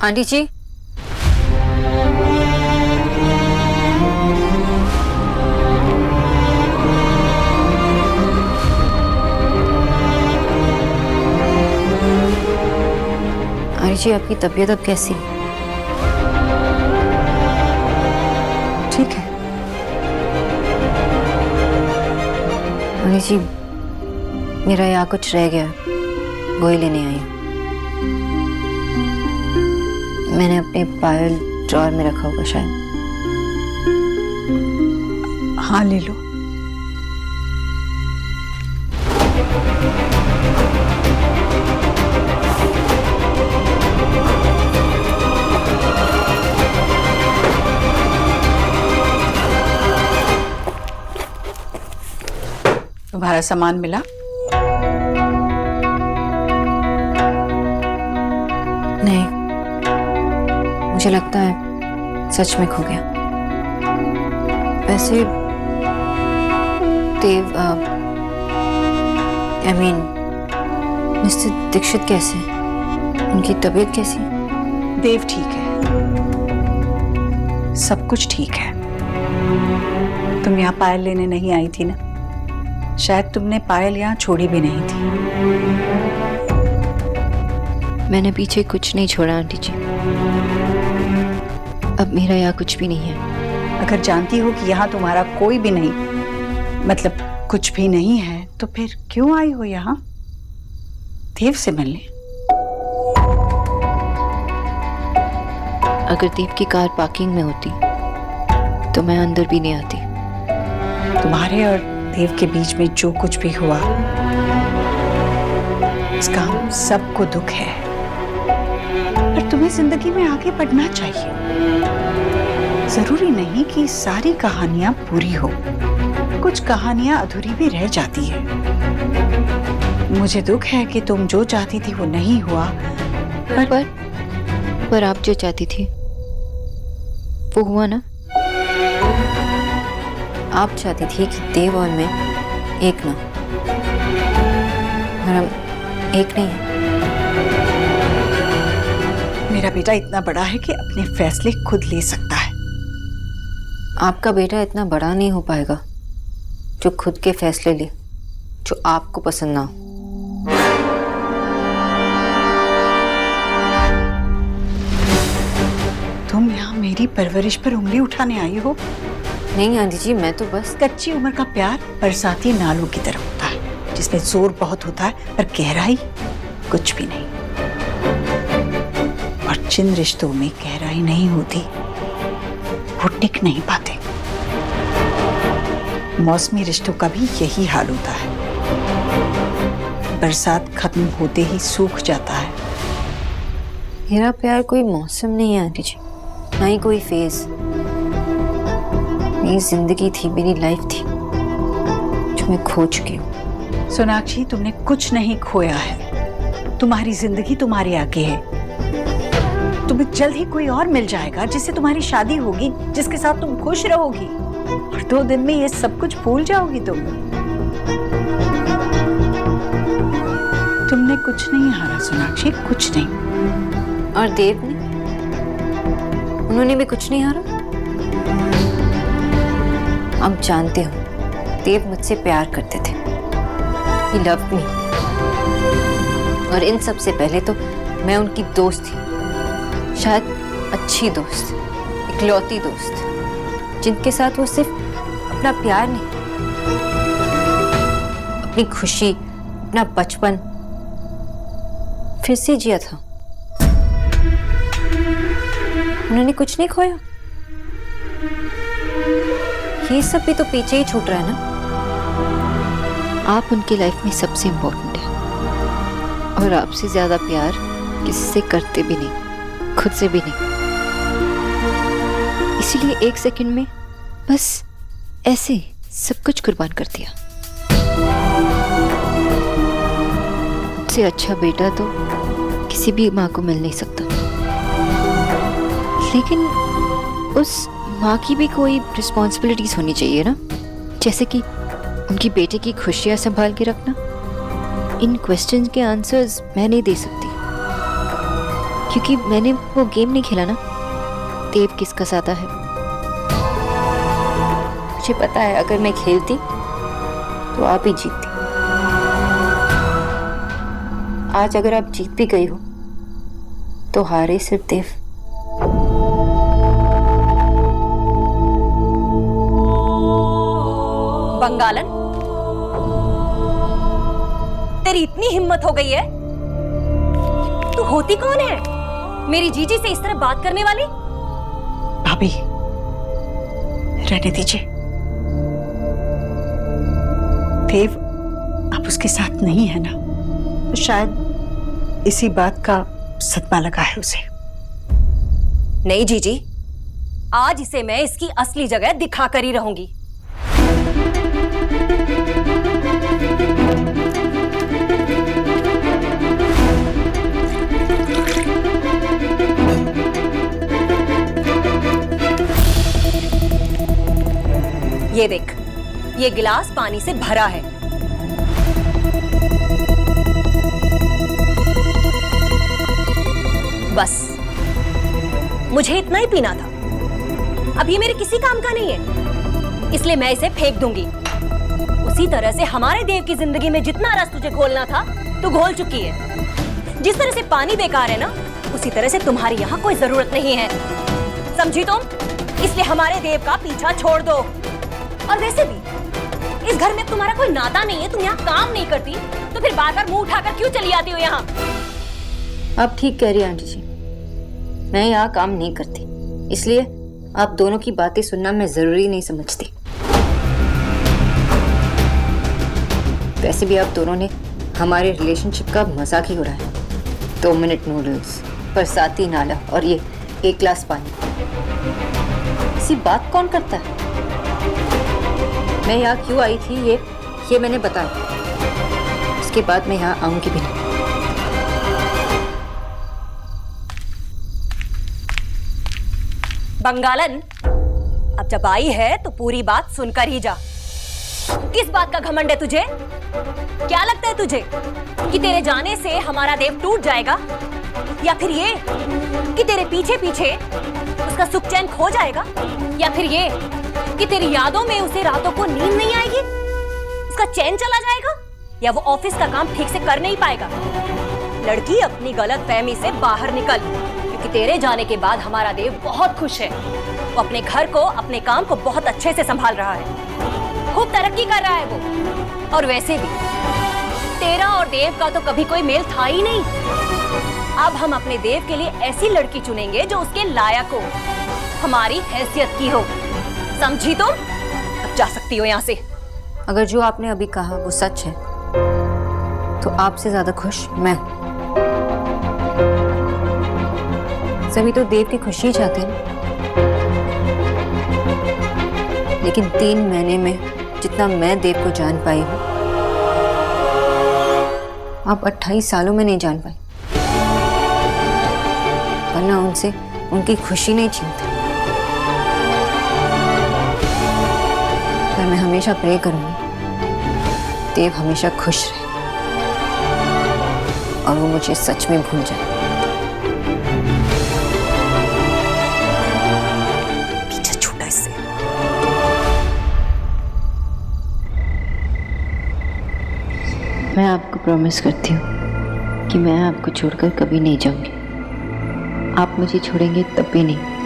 Aunty जी, aunty जी आपकी तबीयत अब कैसी है? ठीक है। आंटी जी, मेरा यहाँ कुछ रह गया, वही लेने आई हूँ। मैंने अपने पायल ड्रॉअर में रखा होगा शायद। हाँ, ले लो। तुम्हारा सामान मिला? नहीं, मुझे लगता है सच में खो गया। वैसे देव, आई मीन मिस्टर दीक्षित कैसे हैं? उनकी तबीयत कैसी है? देव ठीक है, सब कुछ ठीक है। तुम यहाँ पायल लेने नहीं आई थी ना? शायद तुमने पायल यहाँ छोड़ी भी नहीं थी। मैंने पीछे कुछ नहीं छोड़ा आंटी जी। अब मेरा यहाँ कुछ भी नहीं है। अगर जानती हो कि यहाँ तुम्हारा कोई भी नहीं, मतलब कुछ भी नहीं है, तो फिर क्यों आई हो यहाँ देव से मिलने? अगर देव की कार पार्किंग में होती तो मैं अंदर भी नहीं आती। तुम्हारे और देव के बीच में जो कुछ भी हुआ, इसका हम सबको दुख है, पर तुम्हें जिंदगी में आगे बढ़ना चाहिए। जरूरी नहीं कि सारी कहानियां पूरी हो, कुछ कहानियां अधूरी भी रह जाती है। मुझे दुख है कि तुम जो चाहती थी वो नहीं हुआ, पर आप जो चाहती थी वो हुआ ना। आप चाहती थी कि देव और मैं एक ना, और हम एक नहीं हैं। मेरा बेटा इतना बड़ा है कि अपने फैसले खुद ले सकता है। आपका बेटा इतना बड़ा नहीं हो पाएगा जो खुद के फैसले ले, जो आपको पसंद ना हो। तुम यहाँ मेरी परवरिश पर उंगली उठाने आई हो? नहीं आंटी जी, मैं तो बस। कच्ची उम्र का प्यार बरसाती नालों की तरह होता है, जिसमें जोर बहुत होता है पर गहराई कुछ भी नहीं। और जिन रिश्तों में गहराई नहीं होती वो टिक नहीं पाते। मौसमी रिश्तों का भी यही हाल होता है, बरसात खत्म होते ही सूख जाता है। मेरा प्यार कोई मौसम नहीं है आंटी जी, ना ही कोई फेज। मेरी जिंदगी थी, मेरी लाइफ थी, जो मैं खो चुकी हूँ। सोनाक्षी, तुमने कुछ नहीं खोया है। तुम्हारी जिंदगी तुम्हारे आगे है। तुम्हें जल्द ही कोई और मिल जाएगा जिससे तुम्हारी शादी होगी, जिसके साथ तुम खुश रहोगी, और 2 दिन में ये सब कुछ भूल जाओगी तुम। तुमने कुछ नहीं हारा सोनाक्षी, कुछ नहीं। और देव ने, उन्होंने भी कुछ नहीं हारा। आप जानते हो, देव मुझसे प्यार करते थे। He loved me। और इन सब से पहले तो मैं उनकी दोस्त थी, शायद अच्छी दोस्त, इकलौती दोस्त, जिनके साथ वो सिर्फ अपना प्यार नहीं, अपनी खुशी, अपना बचपन फिर से जिया था। उन्होंने कुछ नहीं खोया। ये सब भी तो पीछे ही छूट रहा है ना। आप उनकी लाइफ में सबसे इम्पोर्टेंट है, और आपसे ज्यादा प्यार किसी से करते भी नहीं, खुद से भी नहीं। इसीलिए 1 सेकंड में बस ऐसे सब कुछ कुर्बान कर दिया। मुझसे अच्छा बेटा तो किसी भी माँ को मिल नहीं सकता, लेकिन उस माँ की भी कोई रिस्पॉन्सिबिलिटीज होनी चाहिए ना, जैसे कि उनकी बेटे की खुशियाँ संभाल के रखना। इन क्वेश्चंस के आंसर्स मैं नहीं दे सकती, क्योंकि मैंने वो गेम नहीं खेला ना, देव किसका साथा है। मुझे पता है अगर मैं खेलती तो आप ही जीतती। आज अगर आप जीत भी गई हो तो हारे सिर्फ देव। बंगालन, तेरी इतनी हिम्मत हो गई है? तू होती कौन है मेरी जीजी से इस तरह बात करने वाली? भाभी, रहने दीजिए। देव अब उसके साथ नहीं है ना, तो शायद इसी बात का सदमा लगा है उसे। नहीं जीजी, आज इसे मैं इसकी असली जगह दिखा कर ही रहूंगी। ये देख, ये गिलास पानी से भरा है। बस मुझे इतना ही पीना था। अब ये मेरे किसी काम का नहीं है, इसलिए मैं इसे फेंक दूंगी। उसी तरह से हमारे देव की जिंदगी में जितना रस तुझे घोलना था तू घोल चुकी है। जिस तरह से पानी बेकार है ना, उसी तरह से तुम्हारी यहाँ कोई जरूरत नहीं है, समझी तुम? इसलिए हमारे देव का पीछा छोड़ दो। और वैसे भी इस घर में तुम्हारा कोई नाता नहीं है, तुम यहाँ काम नहीं करती तो फिर बार बार मुंह उठाकर क्यों चली आती हो यहाँ? आप ठीक कह रही हैं आंटी जी, मैं यहाँ काम नहीं करती, इसलिए आप दोनों की बातें सुनना मैं जरूरी नहीं समझती। वैसे भी आप दोनों ने हमारे रिलेशनशिप का मजाक ही उड़ाया है। 2 मिनट नूडल्स, बरसाती नाला और ये 1 गिलास पानी, इसी बात कौन करता है? मैं यहाँ क्यों आई थी ये मैंने बताया। इसके बाद मैं यहाँ आऊंगी भी नहीं। बंगालन, अब जब आई है तो पूरी बात सुनकर ही जा। किस बात का घमंड है तुझे? क्या लगता है तुझे कि तेरे जाने से हमारा देव टूट जाएगा, या फिर ये कि तेरे पीछे पीछे उसका सुख चैन खो जाएगा, या फिर ये कि तेरी यादों में उसे रातों को नींद नहीं आएगी, उसका चैन चला जाएगा, या वो ऑफिस का काम ठीक से कर नहीं पाएगा? लड़की, अपनी गलत फहमी से बाहर निकल, क्योंकि तेरे जाने के बाद हमारा देव बहुत खुश है। वो अपने घर को, अपने काम को बहुत अच्छे से संभाल रहा है, खूब तरक्की कर रहा है वो। और वैसे भी तेरा और देव का तो कभी कोई मेल था ही नहीं। अब हम अपने देव के लिए ऐसी लड़की चुनेंगे जो उसके लायक हो, हमारी हैसियत की हो, समझी तुम? अब जा सकती हो यहाँ से। अगर जो आपने अभी कहा वो सच है तो आपसे ज्यादा खुश मैं हूं। सभी तो देव की खुशी चाहते हैं, लेकिन 3 महीने में जितना मैं देव को जान पाई हूं, आप 28 सालों में नहीं जान पाई। वरना उनसे उनकी खुशी नहीं छीनती। पर मैं हमेशा प्रे करूंगी देव हमेशा खुश रहे और वो मुझे सच में भूल जाए। पीछे छूटा इससे। मैं आपको प्रॉमिस करती हूँ कि मैं आपको छोड़कर कभी नहीं जाऊंगी। आप मुझे छोड़ेंगे तब भी नहीं।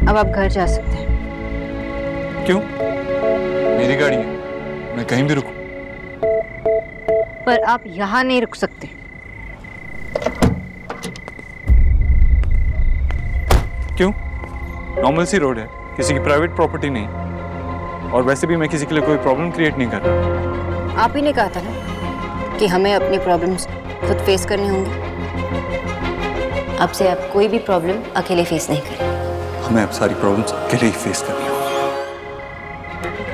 अब आप घर जा सकते हैं। क्यों? मेरी गाड़ी है, मैं कहीं भी रुकूं। पर आप यहाँ नहीं रुक सकते। क्यों? नॉर्मल सी रोड है, किसी की प्राइवेट प्रॉपर्टी नहीं। और वैसे भी मैं किसी के लिए कोई प्रॉब्लम क्रिएट नहीं कर रहा। आप ही ने कहा था ना कि हमें अपनी प्रॉब्लम्स खुद फेस करनी होंगी। अब से आप कोई भी प्रॉब्लम अकेले फेस नहीं करें। हमें अब सारी प्रॉब्लम्स अकेले ही फेस करनी होगी।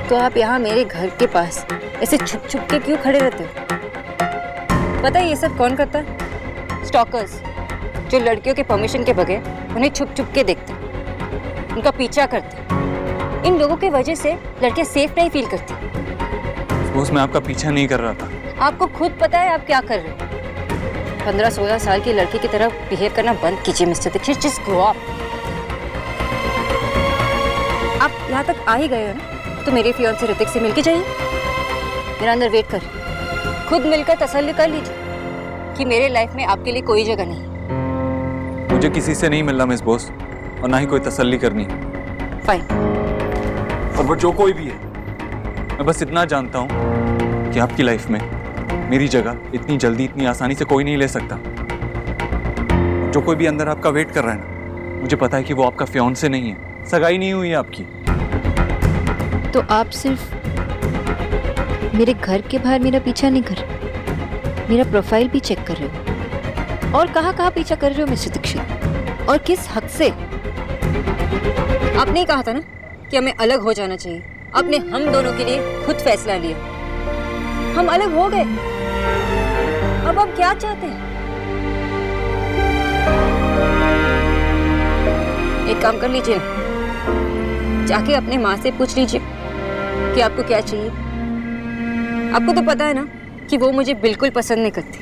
तो आप यहाँ मेरे घर के पास ऐसे छुप छुप के क्यों खड़े रहते हो? पता है ये सब कौन करता है? स्टॉकर्स, जो लड़कियों के परमिशन के बगैर उन्हें छुप छुप के देखते, उनका पीछा करते। इन लोगों की वजह से लड़कियां सेफ नहीं फील करती। बॉस, मैं आपका पीछा नहीं कर रहा था। आपको खुद पता है आप क्या कर रहे हो। 15-16 साल की लड़की की तरह बिहेव करना बंद कीजिए mister Dikshit. Just grow up. आप यहाँ तक आ ही गए हो ना, तो मेरे फियांसे ऋतिक से मिलके जाइए। मेरा अंदर वेट कर। खुद मिलकर तसल्ली कर लीजिए कि मेरे लाइफ में आपके लिए कोई जगह नहीं। मुझे किसी से नहीं मिलना मिस बॉस, और ना ही कोई तसल्ली करनी। फाइन। और वो जो कोई भी है, मैं बस इतना जानता हूँ कि आपकी लाइफ में मेरी जगह इतनी जल्दी, इतनी आसानी से कोई नहीं ले सकता। जो कोई भी अंदर आपका वेट कर रहा है ना, मुझे पता है कि वो आपका फियांसे नहीं है, सगाई नहीं हुई है आपकी। तो आप सिर्फ मेरे घर के बाहर मेरा पीछा नहीं कर रहे, मेरा प्रोफाइल भी चेक कर रहे हो। और कहाँ कहाँ पीछा कर रहे हो मिस्टर दीक्षित, और किस हद से? आपने ही कहा था ना कि हमें अलग हो जाना चाहिए। आपने हम दोनों के लिए खुद फैसला लिया, हम अलग हो गए। अब आप क्या चाहते हैं? एक काम कर लीजिए, जाके अपने माँ से पूछ लीजिए कि आपको क्या चाहिए। आपको तो पता है ना कि वो मुझे बिल्कुल पसंद नहीं करती,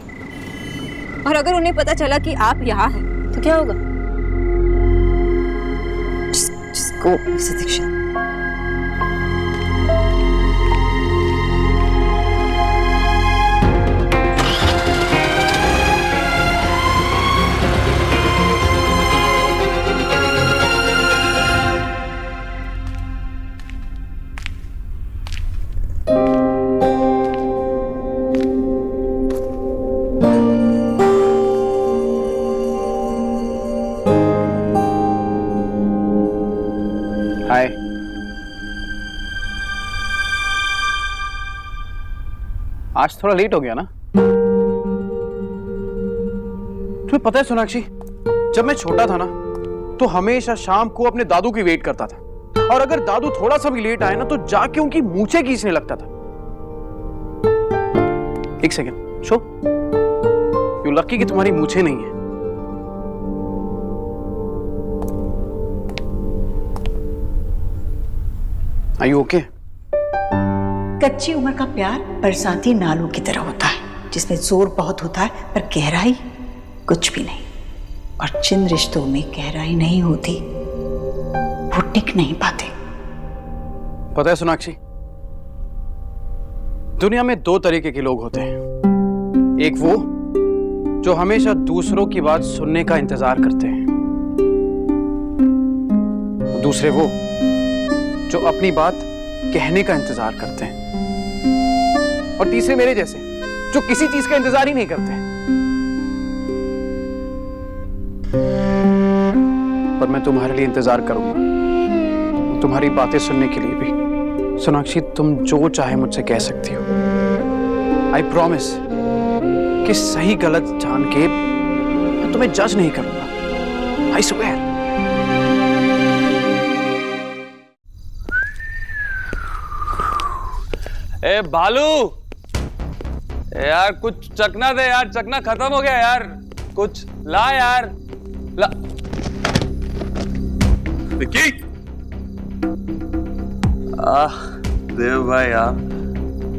और अगर उन्हें पता चला कि आप यहाँ हैं तो क्या होगा? Just go, Mr. Dixit. हाय। आज थोड़ा लेट हो गया ना? तुम्हें पता है सोनाक्षी, जब मैं छोटा था ना तो हमेशा शाम को अपने दादू की वेट करता था, और अगर दादू थोड़ा सा भी लेट आए ना तो जाके उनकी मूंछें खींचने लगता था। एक सेकेंड, शो यू लकी कि तुम्हारी मूंछें नहीं है। Are you okay? कच्ची उम्र का प्यार बरसाती नालों की तरह होता है, जिसमें जोर बहुत होता है पर गहराई कुछ भी नहीं। और जिन रिश्तों में गहराई नहीं होती वो टिक नहीं पाते। पता है सोनाक्षी, दुनिया में दो तरीके के लोग होते हैं। एक वो जो हमेशा दूसरों की बात सुनने का इंतजार करते हैं, दूसरे वो जो अपनी बात कहने का इंतजार करते हैं, और तीसरे मेरे जैसे जो किसी चीज का इंतजार ही नहीं करते। पर मैं तुम्हारे लिए इंतजार करूंगा, तुम्हारी बातें सुनने के लिए भी। सोनाक्षी, तुम जो चाहे मुझसे कह सकती हो। आई प्रॉमिस कि सही गलत जान के मैं तुम्हें जज नहीं करूंगा। I swear. ए भालू, यार कुछ चखना दे यार, चखना खत्म हो गया यार, कुछ ला यार, ला। विक्की, देव भाई आप,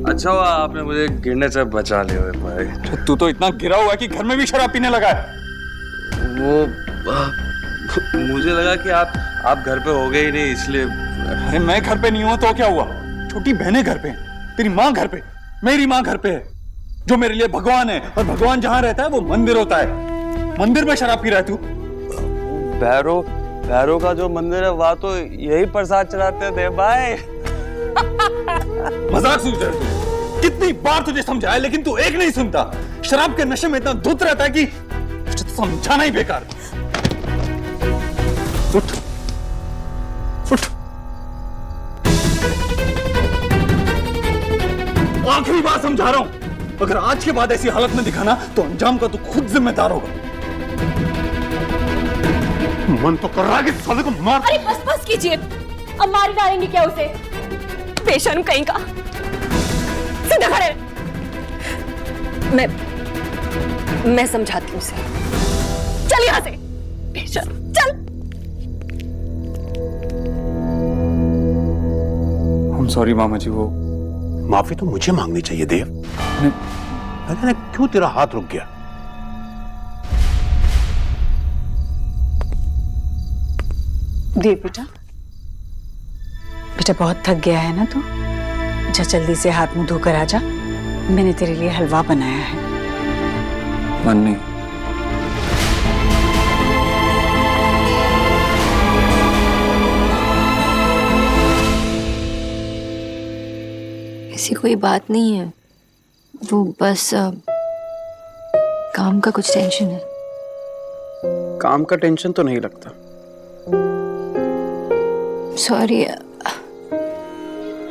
अच्छा हुआ आपने मुझे गिरने से बचा लिया भाई। तू तो इतना गिरा हुआ है कि घर में भी शराब पीने लगा है। वो मुझे लगा कि आप घर पे हो गए ही नहीं, इसलिए। अरे मैं घर पे नहीं हुआ तो क्या हुआ? छोटी बहनें घर पे हैं, तेरी माँ घर पे, मेरी माँ घर पे है, जो मेरे लिए भगवान है, और भगवान जहाँ रहता है वो मंदिर होता है। मंदिर में शराब पी रहा है तू? भैरव का जो मंदिर है वहां तो यही प्रसाद चढ़ाते हैं देव भाई। मजाक सूझ रहा है? कितनी बार तुझे समझाया लेकिन तू एक नहीं सुनता। शराब के नशे में इतना धुत रहता है कि तुझे तो समझाना ही बेकार। उठ उठ, आखिरी बार समझा रहा हूं, अगर आज के बाद ऐसी हालत में दिखाना तो अंजाम का तो खुद जिम्मेदार होगा। मन तो कर रहा है कि साले को मार। अरे बस बस कीजिए, अब मार डालेंगे क्या उसे? बेशर्म कहीं का। सीधा खड़े। मैं समझाती हूँ उसे। चल यहाँ से बेशर्म, चल। सॉरी मामा जी, वो माफी तो मुझे मांगनी चाहिए देव। मैंने क्यों तेरा हाथ रुक गया? देव बेटा, बेटा बहुत थक गया है ना तू? जा जल्दी से हाथ मुंह धोकर आ जा, मैंने तेरे लिए हलवा बनाया है। मन नहीं। ऐसी कोई बात नहीं है, वो बस काम का कुछ टेंशन है। काम का टेंशन तो नहीं लगता। सॉरी, आई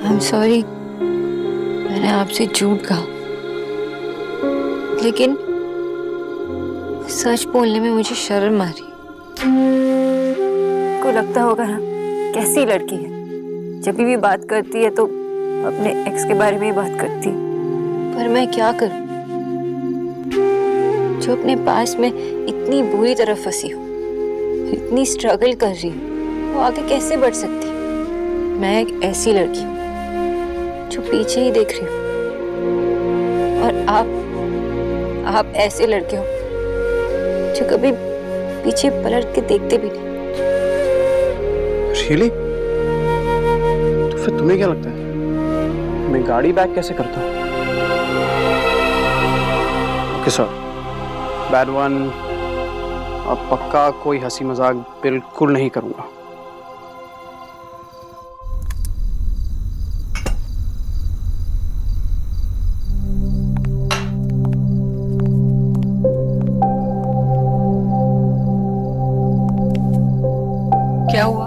एम सॉरी, मैंने आपसे झूठ कहा, लेकिन सच बोलने में मुझे शर्म आ रही। को लगता होगा ना कैसी लड़की है, जब भी बात करती है तो अपने एक्स के बारे में ही बात करती है। पर मैं क्या करूं, जो अपने पास में इतनी बुरी तरह फंसी हूँ, इतनी स्ट्रगल कर रही हूँ, वो आगे कैसे बढ़ सकती? मैं एक ऐसी लड़की हूँ जो पीछे ही देख रही हूँ, और आप ऐसे लड़के हो जो कभी पीछे पलट के देखते भी नहीं। Really? तो फिर तुम्हें क्या लगता है मैं गाड़ी बैक कैसे करता हूँ? Okay sir, bad one. अब पक्का कोई हंसी मजाक बिल्कुल नहीं करूंगा। क्या हुआ?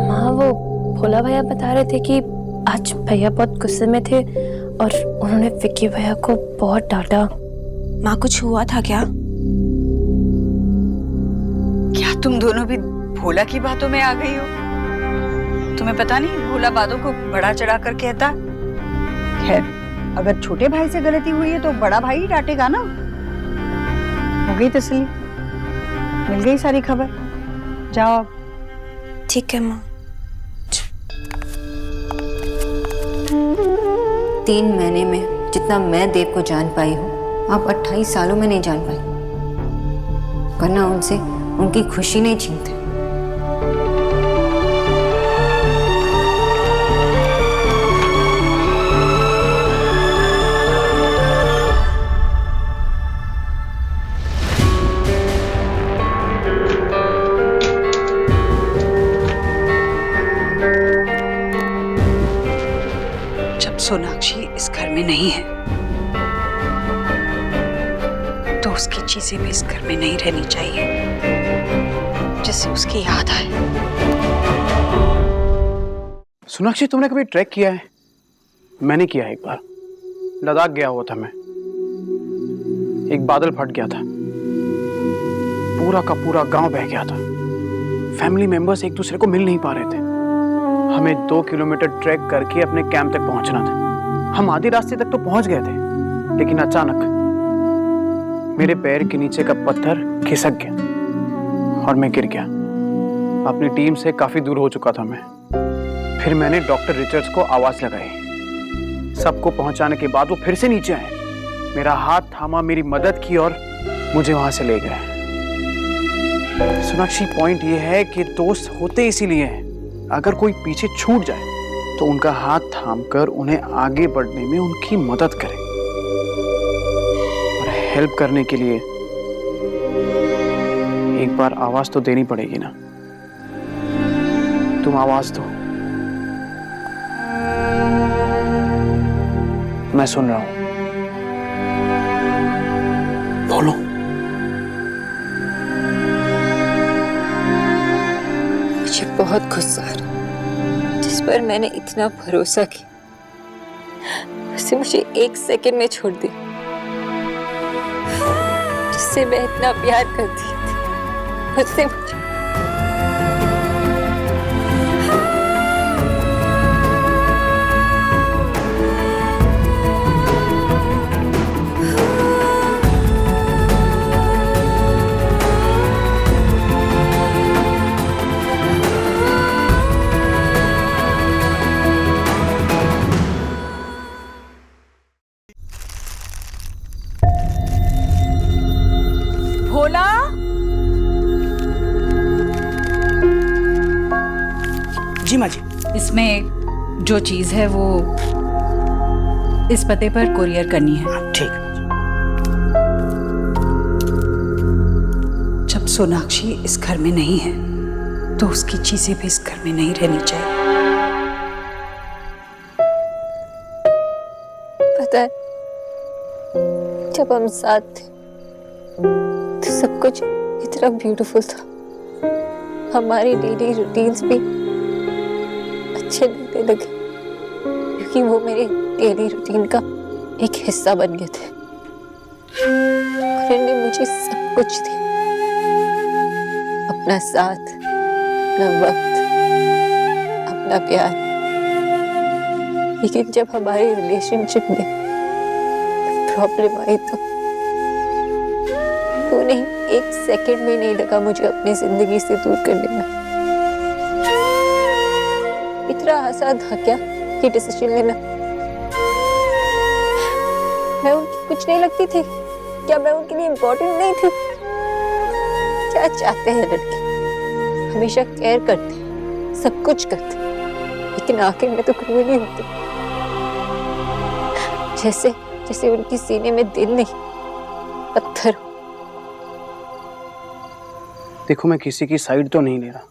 माँ, वो भोला भैया बता रहे थे कि आज भैया बहुत गुस्से में थे और उन्होंने विक्की भैया को बहुत डांटा। माँ, कुछ हुआ था क्या? क्या तुम दोनों भी भोला की बातों में आ गई हो? तुम्हें पता नहीं भोला बातों को बड़ा चढ़ा कर कहता। खैर, अगर छोटे भाई से गलती हुई है तो बड़ा भाई ही डांटेगा ना। हो गई तसल्ली, मिल गई सारी खबर। जाओ अब। ठीक है माँ। 3 महीने में जितना मैं देव को जान पाई हूँ, आप 28 सालों में नहीं जान पाई, वरना उनसे उनकी खुशी नहीं छीनते। सोनाक्षी इस घर में नहीं है तो उसकी चीजें भी इस घर में नहीं रहनी चाहिए, जिससे उसकी याद आए। सोनाक्षी, तुमने कभी ट्रैक किया है? मैंने किया है एक बार। लद्दाख गया हुआ था मैं। एक बादल फट गया था, पूरा का पूरा गांव बह गया था। फैमिली मेंबर्स एक दूसरे को मिल नहीं पा रहे थे। हमें 2 किलोमीटर ट्रैक करके अपने कैंप तक पहुंचना था। हम आधे रास्ते तक तो पहुंच गए थे, लेकिन अचानक मेरे पैर के नीचे का पत्थर खिसक गया और मैं गिर गया। अपनी टीम से काफी दूर हो चुका था मैं। फिर मैंने डॉक्टर रिचर्ड्स को आवाज लगाई। सबको पहुंचाने के बाद वो फिर से नीचे आए, मेरा हाथ थामा, मेरी मदद की और मुझे वहां से ले गए। सोनाक्षी, पॉइंट ये है कि दोस्त होते इसीलिए हैं। अगर कोई पीछे छूट जाए तो उनका हाथ थामकर उन्हें आगे बढ़ने में उनकी मदद करें। और हेल्प करने के लिए एक बार आवाज तो देनी पड़ेगी ना। तुम आवाज दो, मैं सुन रहा हूं। बोलो। मुझे बहुत गुस्सा आ रहा, जिस पर मैंने इतना भरोसा किया, उसे मुझे 1 सेकंड में छोड़ दिया। जिससे मैं इतना प्यार करती थी, उससे मुझे भोला, जी माँ जी। इसमें जो चीज है वो इस पते पर कुरियर करनी है। ठीक। जब सोनाक्षी इस घर में नहीं है तो उसकी चीजें भी इस घर में नहीं रहनी चाहिए। पता है, जब हम साथ थे तो सब कुछ इतना ब्यूटीफुल था। हमारी डेली रूटीन्स भी अच्छे लगने लगे क्योंकि वो मेरे डेली रूटीन का एक हिस्सा बन गए थे। उन्होंने मुझे सब कुछ दिया, अपना साथ, अपना वक्त, अपना प्यार। लेकिन जब हमारे रिलेशनशिप में प्रॉब्लम आई तो उन्हें एक सेकंड में नहीं लगा मुझे अपनी जिंदगी से दूर करने में। इतना आसान था क्या ये डिसीजन लेना? मैं उनकी कुछ नहीं लगती थी क्या? मैं उनके लिए इम्पोर्टेंट नहीं थी? क्या चाहते हैं लड़के? हमेशा केयर करते हैं, सब कुछ करते हैं, लेकिन आखिर में तो क्रूर नहीं होते। जैसे जैसे उनकी सीने में दिल नहीं, पत्थर। देखो, मैं किसी की साइड तो नहीं ले रहा,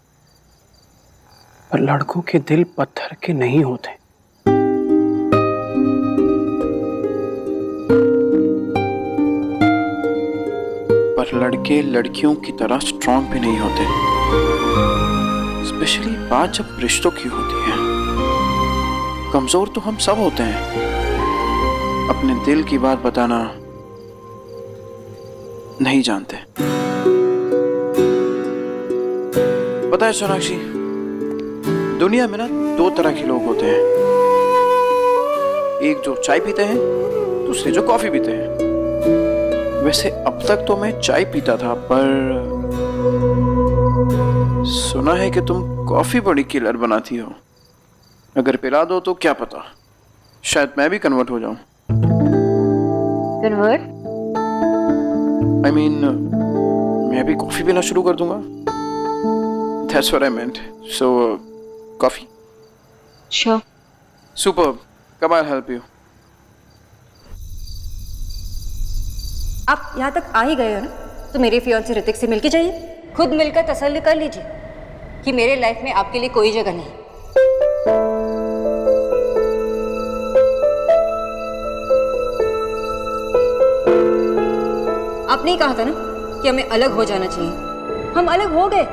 पर लड़कों के दिल पत्थर के नहीं होते। पर लड़के लड़कियों की तरह स्ट्रांग भी नहीं होते, स्पेशली बात जब रिश्तों की होती है। कमजोर तो हम सब होते हैं, अपने दिल की बात बताना नहीं जानते। पता है सोनाक्षी, दुनिया में ना दो तरह के लोग होते हैं, एक जो चाय पीते हैं, दूसरे जो कॉफी पीते हैं। वैसे अब तक तो मैं चाय पीता था, पर सुना है कि तुम कॉफी बड़ी किलर बनाती हो। अगर पिला दो तो क्या पता, शायद मैं भी कन्वर्ट हो जाऊं। कन्वर्ट? I mean, मैं भी कॉफी पीना शुरू कर दूंगा। That's what I meant. So, coffee? Sure. Superb. Come, I'll help you. आप यहाँ तक आ ही गए हो ना, तो मेरे फियांसे ऋतिक से मिलके जाइए। खुद मिलकर तसल्ली कर लीजिए कि मेरे लाइफ में आपके लिए कोई जगह नहीं। आपने ही कहा था ना कि हमें अलग हो जाना चाहिए, हम अलग हो गए।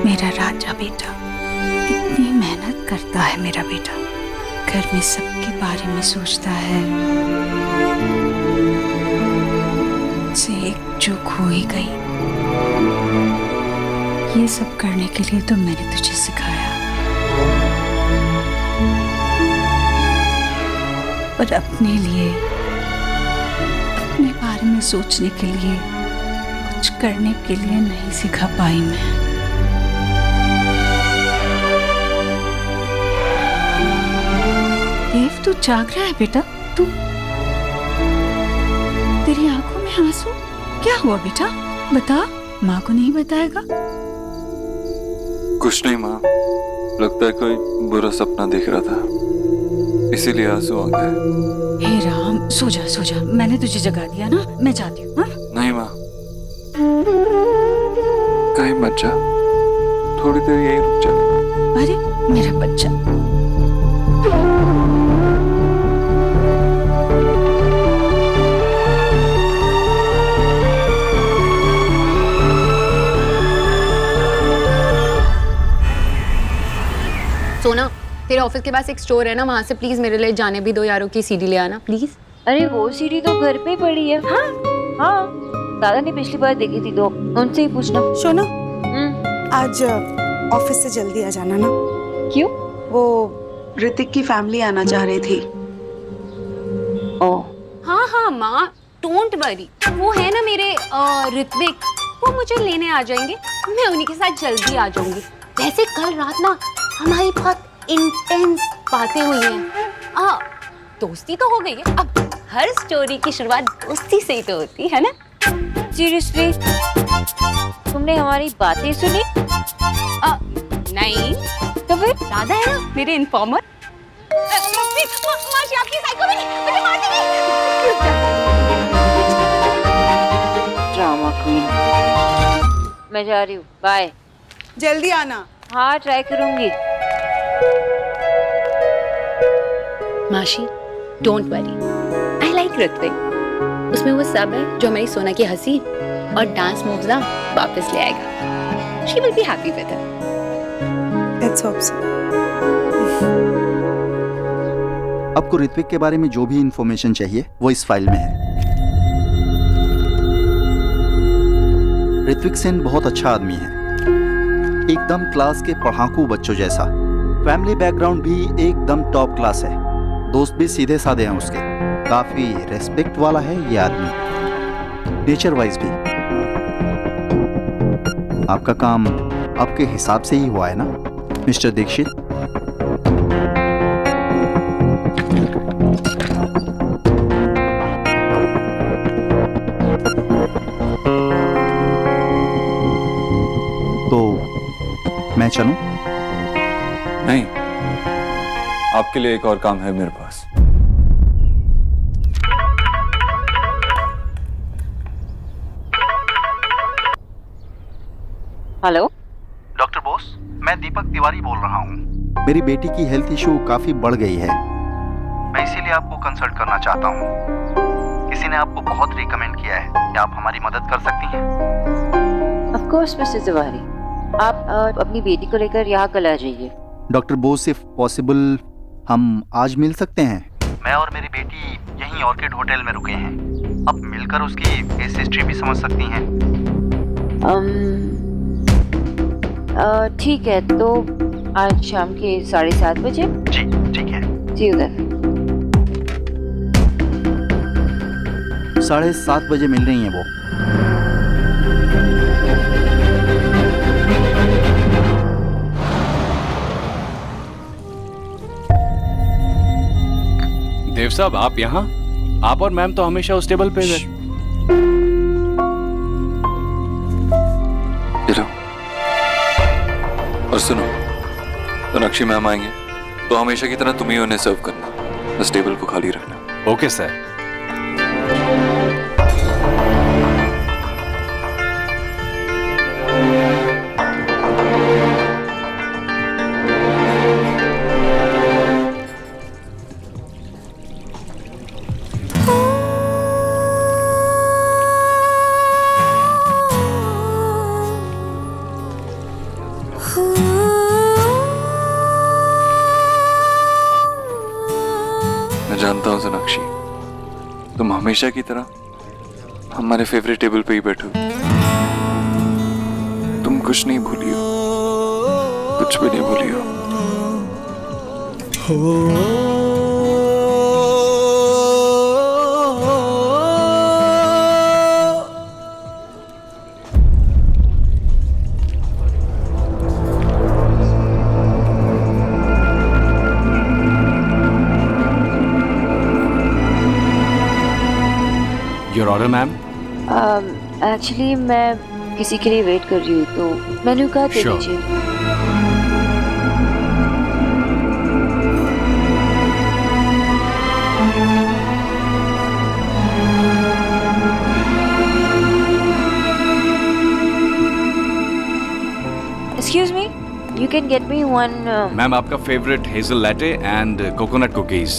मेरा राजा बेटा, कितनी मेहनत करता है मेरा बेटा। घर में सबके बारे में सोचता है। से एक चूक हो ही गई। ये सब करने के लिए तो मैंने तुझे सिखाया, पर अपने लिए, अपने बारे में सोचने के लिए, कुछ करने के लिए नहीं सिखा पाई मैं। देव, तू जाग रहा है बेटा? तू, तेरी आंखों में आंसू, क्या हुआ बेटा? बता, माँ को नहीं बताएगा? कुछ नहीं माँ, लगता है कोई बुरा सपना देख रहा था। इसीलिए आंसू आ गए। हे राम, सो जा, मैंने तुझे जगा दिया ना, मैं जाती हूँ। हाँ? नहीं माँ, कहीं मत जा, थोड़ी देर यही रुक जा। अरे मेरा बच्चा, सोना, तेरे ऑफिस के पास एक स्टोर है ना, वहाँ से प्लीज मेरे लिए जाने भी दो यारों की सीडी ले आना प्लीज। अरे वो सीढ़ी तो घर पे ही पड़ी है। हाँ हाँ, दादा ने पिछली बार देखी थी तो उनसे ही पूछना। सोना, आज ऑफिस से जल्दी आ जाना ना। क्यों? वो ऋतिक की फैमिली आना चाह रही थी। ओह हाँ हाँ माँ, डोंट वरी, वो है ना मेरे ऋत्विक, वो मुझे लेने आ जाएंगे, मैं उन्हीं के साथ जल्दी आ जाऊंगी। वैसे कल रात ना हमारी बहुत इंटेंस बातें हुई हैं। दोस्ती तो हो गई है, अब हर स्टोरी की शुरुआत दोस्ती से ही तो होती है ना। सीरियसली, तुमने हमारी बातें सुनी? नहीं तो फिर दादा है ना मेरे इन्फॉर्मर। मासी आपकी साइको मुझे मार देगी। Drama queen. मैं जा रही हूँ, बाय। जल्दी आना। हाँ ट्राई करूंगी। माशी, don't worry, I like Ritwik. उसमें वो सब है जो हमारी सोना की हंसी और डांस मूव्स ना वापस ले आएगा। She will be happy with it. Let's hope so. आपको ऋत्विक के बारे में जो भी इंफॉर्मेशन चाहिए वो इस फाइल में है। ऋत्विक सेन बहुत अच्छा आदमी है, एकदम क्लास के पढ़ाकू बच्चों जैसा। फैमिली बैकग्राउंड भी एकदम टॉप क्लास है, दोस्त भी सीधे साधे हैं उसके। काफी रेस्पेक्ट वाला है ये आदमी, नेचर वाइज भी। आपका काम आपके हिसाब से ही हुआ है ना मिस्टर दीक्षित? तो मैं चलूं? नहीं, आपके लिए एक और काम है मेरे पास। हेलो डॉक्टर बोस, मैं दीपक तिवारी बोल रहा हूँ। मेरी बेटी की हेल्थ इशू काफी बढ़ गई है, मैं इसीलिए आपको कंसल्ट करना चाहता हूँ। किसी ने आपको बहुत रिकमेंड किया है, क्या आप हमारी मदद कर सकती हैं? ऑफ कोर्स मिस्टर तिवारी, आप अपनी बेटी को लेकर यहाँ कल आ जाइए। डॉक्टर बोस, इफ पॉसिबल हम आज मिल सकते हैं? मैं और मेरी बेटी यहीं ऑर्किड होटल में रुके हैं, अब मिलकर उसकी केस हिस्ट्री भी समझ सकती हैं। ठीक है, तो आज शाम के 7:30 बजे। जी ठीक है। See you then. 7:30 बजे मिल रही हैं वो। देव साहब, आप यहाँ? आप और मैम तो हमेशा उस टेबल पे हैं। और सुनो, सोनाक्षी मैम आएंगे तो हमेशा की तरह तुम ही उन्हें सर्व करना, बस टेबल को खाली रखना। Okay sir. मैं जानता हूँ सोनाक्षी, तुम हमेशा की तरह हमारे फेवरेट टेबल पे ही बैठो। तुम कुछ नहीं भूली हो, कुछ भी नहीं भूली हो। Your order ma'am. एक्चुअली मैं किसी के लिए वेट कर रही हूँ, तो मेन्यू कार्ड दे Sure. दीजिए। You can get me one. Ma'am आपका favourite hazel latte and coconut cookies.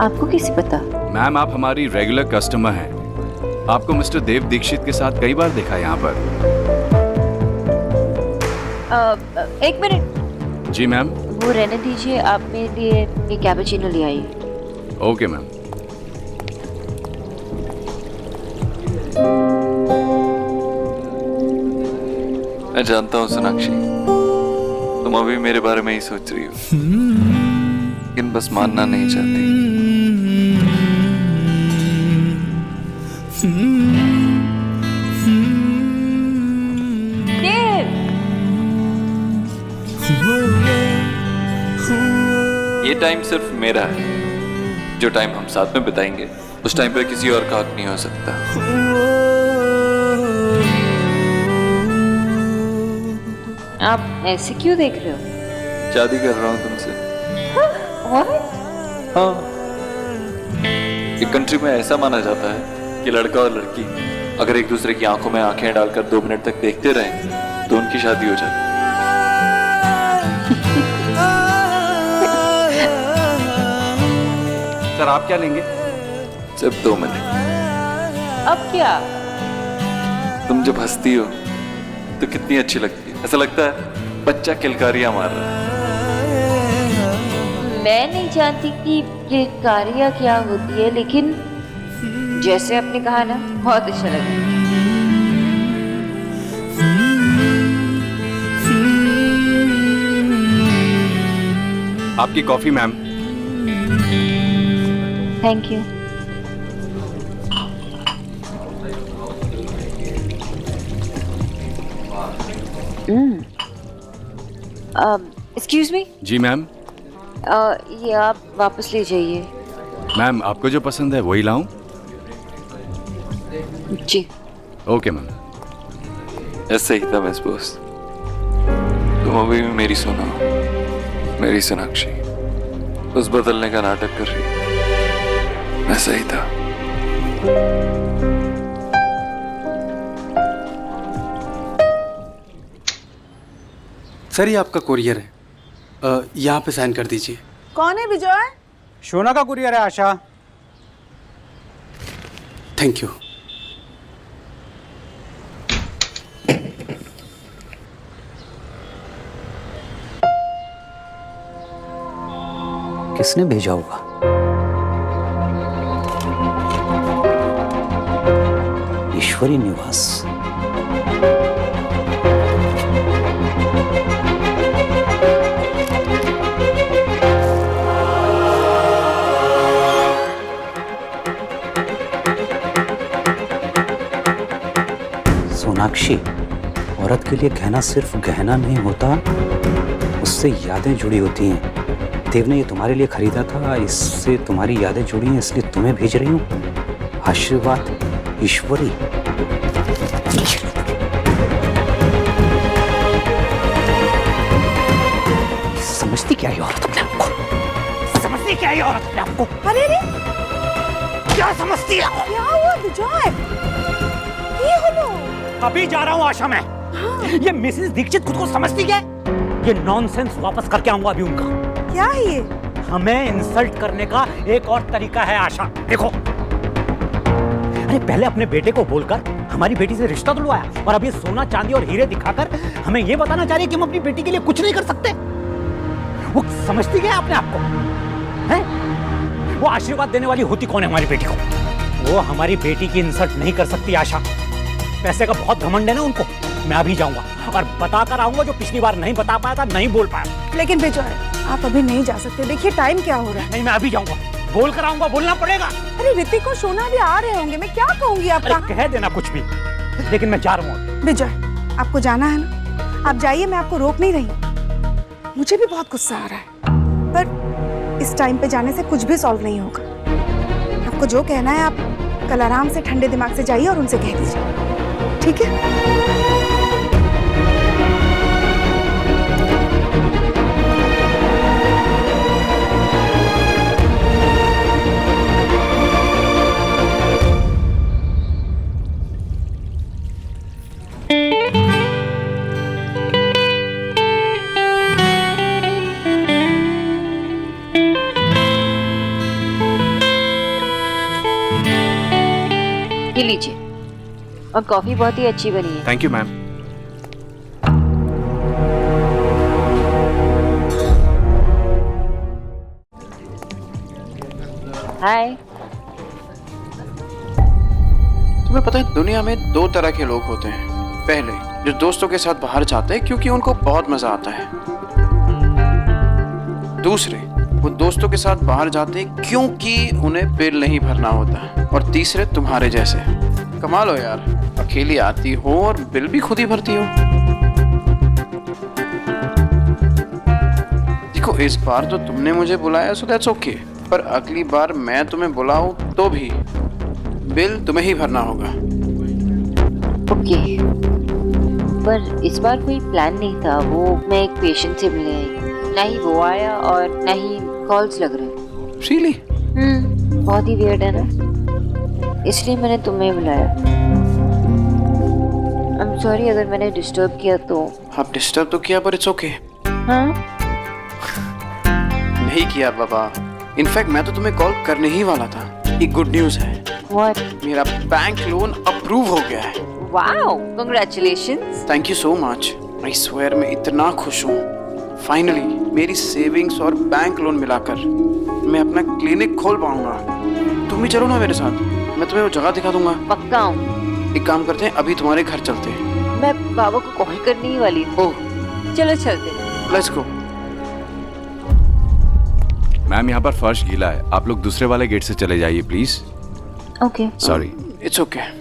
आपको कैसे पता? मैम आप हमारी रेगुलर कस्टमर हैं। आपको मिस्टर देव दीक्षित के साथ कई बार देखा है यहाँ पर। एक मिनट। जी मैम। वो रहने दीजिए, आप मेरे लिए एक कैपुचिनो ले आइए। Okay ma'am. मैं जानता हूँ सोनाक्षी, तुम अभी मेरे बारे में ही सोच रही हो, लेकिन बस मानना नहीं चाहती। ये टाइम सिर्फ मेरा है। जो टाइम हम साथ में बिताएंगे उस टाइम पे किसी और का हक नहीं हो सकता। आप ऐसे क्यों देख रहे हो? शादी कर रहा हूँ तुमसे। हाँ, एक कंट्री में ऐसा माना जाता है कि लड़का और लड़की अगर एक दूसरे की आंखों में आंखें डालकर 2 मिनट तक देखते रहें तो उनकी शादी हो जाती है। सर आप क्या लेंगे? सिर्फ 2 मिनट। अब क्या? तुम जब हंसती हो तो कितनी अच्छी लगती है। ऐसा लगता है बच्चा किलकारियां मार रहा है। मैं नहीं जानती कि किलकारियाँ क्या होती है, लेकिन जैसे आपने कहा ना, बहुत अच्छा लगा। आपकी coffee ma'am. Thank you. Excuse me. जी मैम। ये आप वापस ले जाइए। मैम आपको जो पसंद है वही लाऊं? जी। Okay ma'am. ऐसे ही था मिस बॉस। तुम अभी भी मेरी सोना हो, मेरी सोनाक्षी। बस बदलने का नाटक कर रही है। मैं सही था। सर ये आपका कुरियर है, यहाँ पे साइन कर दीजिए। कौन है विजय? शोना का कुरियर है आशा। Thank you. किसने भेजा होगा? ईश्वरी निवास। सोनाक्षी, औरत के लिए गहना सिर्फ गहना नहीं होता, उससे यादें जुड़ी होती हैं। देव ने ये तुम्हारे लिए खरीदा था, इससे तुम्हारी यादें जुड़ी हैं, इसलिए तुम्हें भेज रही हूँ। आशीर्वाद ईश्वरी। समझती क्या है औरत अपने आपको? समझती क्या है औरत अपने आपको? अरे रे, क्या समझती है? क्या हुआ विजय? ये हो अभी जा रहा हूँ आशा में। हाँ। ये मिसेस दीक्षित खुद को समझती क्या है? ये नॉनसेंस वापस करके आऊंगा अभी उनका। क्या है ये? हमें इंसल्ट करने का एक और तरीका है आशा। देखो, अरे पहले अपने बेटे को बोलकर हमारी बेटी से रिश्ता तुड़वाया, और अब ये सोना चांदी और हीरे दिखाकर हमें ये बताना चाह रही है कि हम अपनी बेटी के लिए कुछ नहीं कर सकते। वो समझती क्या है अपने आप को? हैं? वो आशीर्वाद देने वाली होती कौन है हमारी बेटी को? वो हमारी बेटी की इंसल्ट नहीं कर सकती आशा। पैसे का बहुत घमंड है ना उनको। मैं अभी जाऊंगा और बता कर आऊंगा जो पिछली बार नहीं बता पाया था, नहीं बोल पाया। लेकिन विजय, आप अभी नहीं जा सकते। देखिए टाइम क्या हो रहा है। नहीं, मैं अभी जाऊंगा, बोल कर आऊंगा, बोलना पड़ेगा। अरे ऋतिक और सोना भी आ रहे होंगे, मैं क्या कहूंगी आपका? कह देना कुछ भी, लेकिन मैं जा रहा हूँ। विजय, आपको जाना है ना, आप जाइए, मैं आपको रोक नहीं रही। मुझे भी बहुत गुस्सा आ रहा है, पर इस टाइम पे जाने से कुछ भी सॉल्व नहीं होगा। आपको जो कहना है आप कल आराम से ठंडे दिमाग से जाइए और उनसे कह दीजिए, ठीक है? और कॉफी बहुत ही अच्छी बनी है। Thank you ma'am. हाय। तुम्हें पता है दुनिया में दो तरह के लोग होते हैं। पहले जो दोस्तों के साथ बाहर जाते हैं क्योंकि उनको बहुत मजा आता है। दूसरे वो दोस्तों के साथ बाहर जाते हैं क्योंकि उन्हें बिल नहीं भरना होता। और तीसरे तुम्हारे जैसे। कमाल हो यार, अकेली आती हो और बिल भी खुद ही भरती हो। देखो इस बार तो तुमने मुझे बुलाया सो दैट्स ओके, पर अगली बार मैं तुम्हें बुलाऊं तो भी बिल तुम्हें ही भरना होगा। ओके, पर इस बार कोई प्लान नहीं था। वो मैं एक पेशेंट से मिले आई, ना ही वो आया और ना ही कॉल्स लग रहे। Really? बहुत ही वियर्ड है ना, इसलिए मैंने तुम्हें बुलाया। I'm sorry अगर मैंने डिस्टर्ब किया तो। आप डिस्टर्ब तो किया पर इट्स ओके। हाँ? नहीं किया बाबा। इनफैक्ट मैं तो तुम्हें कॉल करने ही वाला था। ये गुड न्यूज़ है। What? मेरा बैंक लोन अप्रूव हो गया है। Wow! Congratulations! Thank you so much. I swear मैं इतना खुश हूँ। फाइनली मेरी सेविंग्स और बैंक लोन मिलाकर मैं अपना क्लिनिक खोल पाऊंगा। तुम भी चलो ना मेरे साथ, मैं तुम्हें वो जगह दिखा दूंगा। पक्का हूँ। एक काम करते हैं, अभी तुम्हारे घर चलते हैं। मैं बाबा को कॉल करने ही वाली थी। ओह, चलो चलते हैं। Let's go. मैम यहाँ पर फर्श गीला है, आप लोग दूसरे वाले गेट से चले जाइए please. Okay. Sorry. It's okay.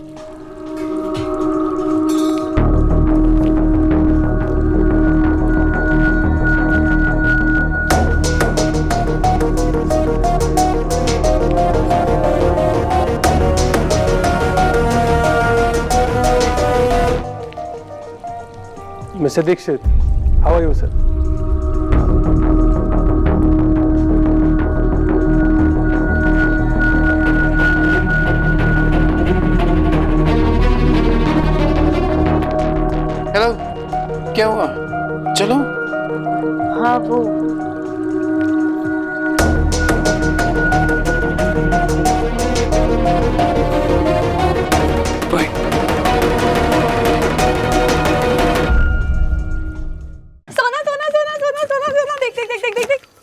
Mr. Dixit, how are you, sir? Hello, क्या हुआ? चलो। हाँ वो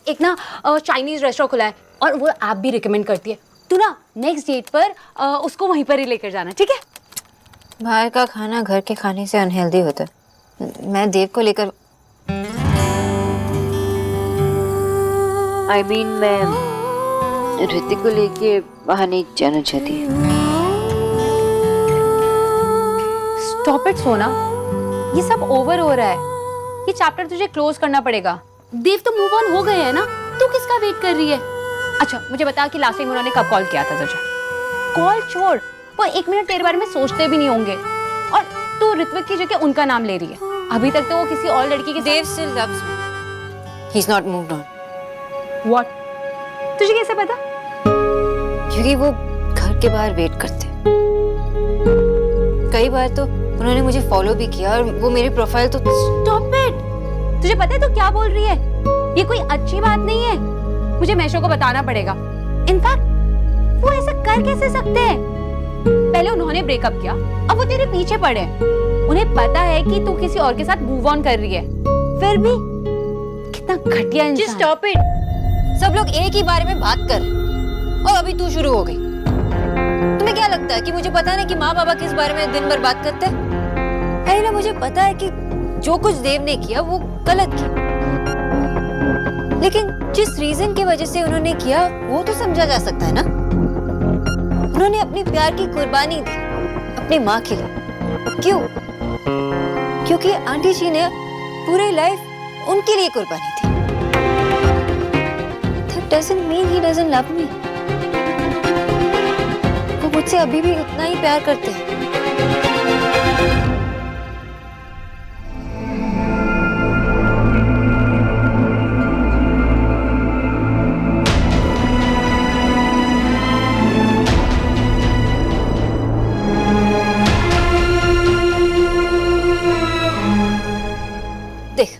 एक ना चाइनीज रेस्टोरेंट खुला है और वो ऐप भी रिकमेंड करती है। तू ना नेक्स्ट डेट पर उसको वहीं पर ही लेकर जाना, ठीक है? बाहर का खाना घर के खाने से अनहेल्दी होता है। मैं देव को लेकर मैं ऋतिक को लेके वहां नहीं जाना चाहती। स्टॉप इट सोना, ये सब ओवर हो रहा है। ये चैप्टर तुझे क्लोज करना पड़ेगा। देव तो मूव ऑन हो गए हैं ना, तू किसका वेट कर रही है? अच्छा मुझे बता कि लास्ट टाइम उन्होंने कब कॉल किया था तुझे? कॉल छोड़, वो 1 मिनट तेरे बारे में सोचते भी नहीं होंगे। और तू ऋत्विक की जगह उनका नाम ले रही है। अभी तक तो वो किसी और लड़की के देव still loves me. He's not moved on. What? तुझे कैसे पता? क्योंकि वो घर के बाहर वेट करते। कई बार तो उन्होंने मुझे फॉलो भी किया और वो मेरी प्रोफाइल तो। Stop it! तुझे पता है तू क्या बोल रही है? ये कोई अच्छी बात नहीं है। मुझे मैशो को बताना पड़ेगा। इनफैक्ट वो ऐसा कर कैसे सकते हैं? पहले उन्होंने ब्रेकअप किया, अब वो तेरे पीछे पड़े। उन्हें पता है कि तू किसी और के साथ मूव ऑन कर रही है, फिर भी कितना घटिया इंसान। Just stop it! सब लोग एक ही बारे में बात कर और अभी तू शुरू हो गई। तुम्हें क्या लगता है कि मुझे पता नहीं कि माँ बाबा किस बारे में दिन भर बात करते हैं? अरे ना, मुझे पता है कि जो कुछ देव ने किया वो गलत किया, लेकिन जिस रीजन की वजह से उन्होंने किया वो तो समझा जा सकता है ना। उन्होंने अपनी प्यार की कुर्बानी दी अपनी माँ के लिए। क्यों? क्योंकि आंटी जी ने पूरी लाइफ उनके लिए कुर्बानी दी। That doesn't mean he doesn't love me. वो मुझसे अभी भी उतना ही प्यार करते हैं। देख,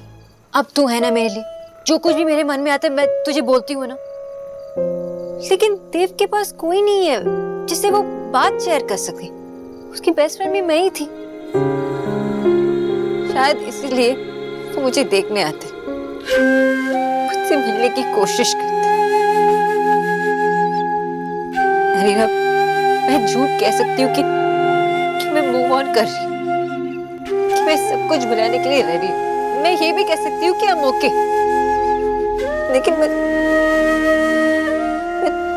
अब तू है ना मेरे लिए। जो कुछ भी मेरे मन में आता है मैं तुझे बोलती हूँ ना। लेकिन देव के पास कोई नहीं है जिससे वो बात शेयर कर सके। उसकी बेस्ट फ्रेंड भी मैं ही थी। शायद इसीलिए वो मुझे देखने आते, मुझसे मिलने की कोशिश करते। अरीना, मैं झूठ कह सकती हूँ कि मैं मूव ऑन कर रही हूँ, कि मैं सब कुछ बुलाने के लिए रेडी हूँ। मैं ये भी कह सकती हूँ कि I'm okay, लेकिन मैं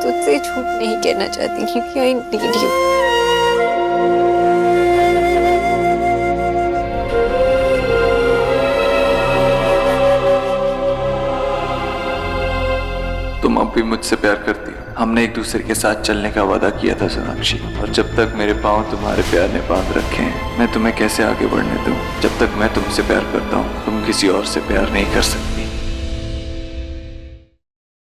तुझसे झूठ नहीं कहना चाहती क्योंकि I need you। तुम अब भी मुझसे प्यार करती हो। हमने एक दूसरे के साथ चलने का वादा किया था सोनाक्षी, और जब तक मेरे पाँव तुम्हारे प्यार ने बांध रखे हैं, मैं तुम्हें कैसे आगे बढ़ने दूं? जब तक मैं तुमसे प्यार करता हूँ, तुम किसी और से प्यार नहीं कर सकते।